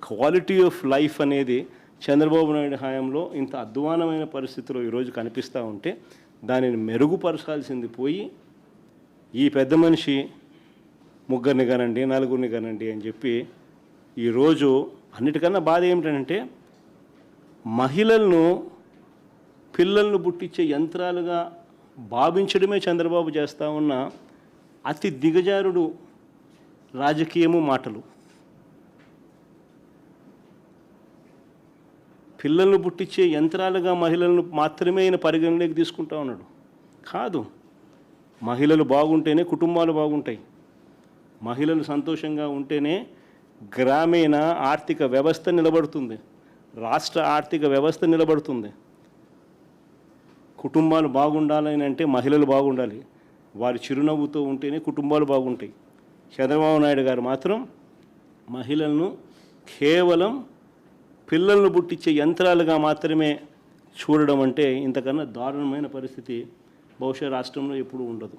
Quality of life అనేది చంద్రబాబు నాయుడు హయాంలో ఇంత అధ్వానమైన పరిస్థితిలో ఈరోజు కనిపిస్తూ ఉంటే దానిని మెరుగుపరచాల్సింది పోయి ఈ పెద్ద మనిషి ముగ్గురిని కనండి నలుగురిని కనండి అని చెప్పి ఈరోజు అన్నిటికన్నా బాధ ఏమిటంటే మహిళలను పిల్లలను పుట్టించే యంత్రాలుగా భావించడమే చంద్రబాబు చేస్తూ ఉన్న అతి దిగజారుడు రాజకీయము మాటలు. పిల్లలను పుట్టించే యంత్రాలుగా మహిళలను మాత్రమే ఆయన పరిగణలోకి తీసుకుంటా ఉన్నాడు. కాదు, మహిళలు బాగుంటేనే కుటుంబాలు బాగుంటాయి. మహిళలు సంతోషంగా ఉంటేనే గ్రామీణ ఆర్థిక వ్యవస్థ నిలబడుతుంది, రాష్ట్ర ఆర్థిక వ్యవస్థ నిలబడుతుంది. కుటుంబాలు బాగుండాలని అంటే మహిళలు బాగుండాలి, వారి చిరునవ్వుతో ఉంటేనే కుటుంబాలు బాగుంటాయి. చంద్రబాబు నాయుడు గారు మాత్రం మహిళలను కేవలం పిల్లలను పుట్టించే యంత్రాలుగా మాత్రమే చూడడం అంటే ఇంతకన్నా దారుణమైన పరిస్థితి బహుశా రాష్ట్రంలో ఎప్పుడూ ఉండదు.